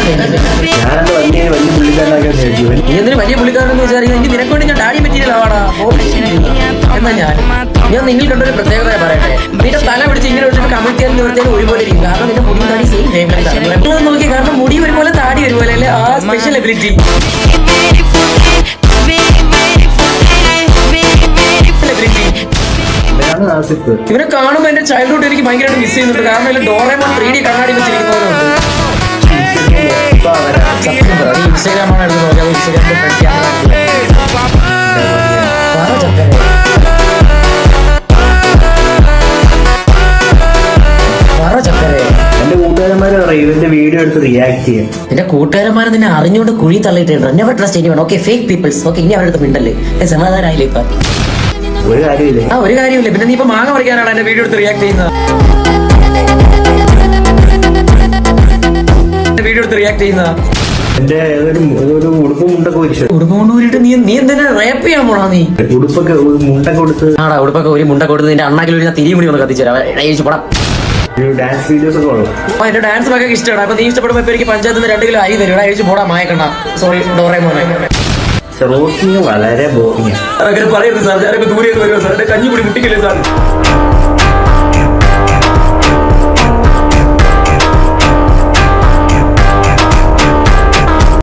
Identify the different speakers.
Speaker 1: നീ എന്തിനു വലിയ പുള്ളിക്കാരനെന്ന് വിചാരിക്കുന്നത്? എനിക്ക് നിനക്ക് വേണ്ടി ഞാൻ ഡാഡി മെറ്റീരിയൽ ആവാടാ. എന്നാ ഞാൻ നിങ്ങൾ കണ്ടൊരു പ്രത്യേകത പറയട്ടെ. നിന്റെ തല പിടിച്ച് ഇങ്ങനെ വെച്ചിട്ട് കമിഴ്ത്തിയാൽ നിവർത്തിയാൽ ഒരുപോലെ ഇരിക്കും. കാരണം നിന്റെ മുടി താടി സെയിം ഫേവറേറ്റ് നോക്കി. കാരണം മുടി ഒരുപോലെ താടി ഒരുപോലെ അല്ലേ? ആ സ്പെഷ്യൽ എബിലിറ്റി ഇവനെ കാണുമ്പോ എന്റെ ചൈൽഡ്ഹുഡ് എനിക്ക് ഭയങ്കരമായിട്ട് മിസ് ചെയ്യുന്നുണ്ട്. കാരണം ഡോറേമോൻ 3D കണ്ണാടി വെച്ചിരിക്കുന്നവരുണ്ട്. ഇൻസ്റ്റാഗ്രാമാണ് എടുത്ത് നോക്കിയത്. ഇൻസ്റ്റാഗ്രാമിന്റെ
Speaker 2: എന്റെ കൂട്ടുകാരന്മാര് പറയും ഇവന്റെ വീഡിയോ എടുത്ത് റിയാക്ട് ചെയ്യാം.
Speaker 1: എന്റെ കൂട്ടുകാരന്മാരെ നിന്നെ അറിഞ്ഞുകൊണ്ട് കുഴി തള്ളിയിട്ടുണ്ട്. Never trust anyone. Okay, fake peoples. Okay, ഇനി അവരുടെ മിണ്ടല്ലേ. സമാധാനമായില്ലേ ഇപ്പൊ?
Speaker 2: ഒരു കാര്യമില്ല.
Speaker 1: ഒരു കാര്യമില്ല. പിന്നെ നീ ഇപ്പൊ മാങ്ങ പറിക്കാനാണ് എന്റെ വീഡിയോ എടുത്ത് റിയാക്ട് ചെയ്യുന്നത്.
Speaker 2: എന്റെ ഉടുപ്പ് മുണ്ടൊക്കെ
Speaker 1: ഉടുപ്പ് കൊണ്ടുപോയിട്ട് നീ എന്തിനാ റേപ്പ് ചെയ്യാൻ പോണാ? നീ
Speaker 2: ഉടുപ്പൊക്കെ മുണ്ടൊക്കെ കൊടുത്ത്
Speaker 1: ഉടുപ്പൊക്കെ ഒരു മുണ്ട കൊടുത്ത് നിന്റെ അണ്ണാക്കിൽ ഒരു തിരി മുടി ഒന്ന് കത്തിച്ചു തരാം.
Speaker 2: ഡാൻസ് വീഡിയോസ് ഒക്കെ ഉള്ളു.
Speaker 1: എന്റെ ഡാൻസ് ഒക്കെ ഇഷ്ടമാണ്. അപ്പൊ നീ ഇഷ്ടപ്പെടുമ്പോ ഇപ്പൊ എനിക്ക് പഞ്ചായത്തിൽ നിന്ന് 2 കിലോ അരി തരും. അഴിച്ചു പോടാ മായക്കണ്ട. സോറി ഡോറേമോനെ.
Speaker 2: റോസ്റ്റിങ് വളരെ ബോറിംഗ്.
Speaker 1: അങ്ങനെ പറയരുത് സാർ. ഞാനൊക്കെ ദൂരെ വരുമോ സാർ? എന്റെ കഞ്ഞി കൂടി മുട്ടിക്കില്ലേ സാർ?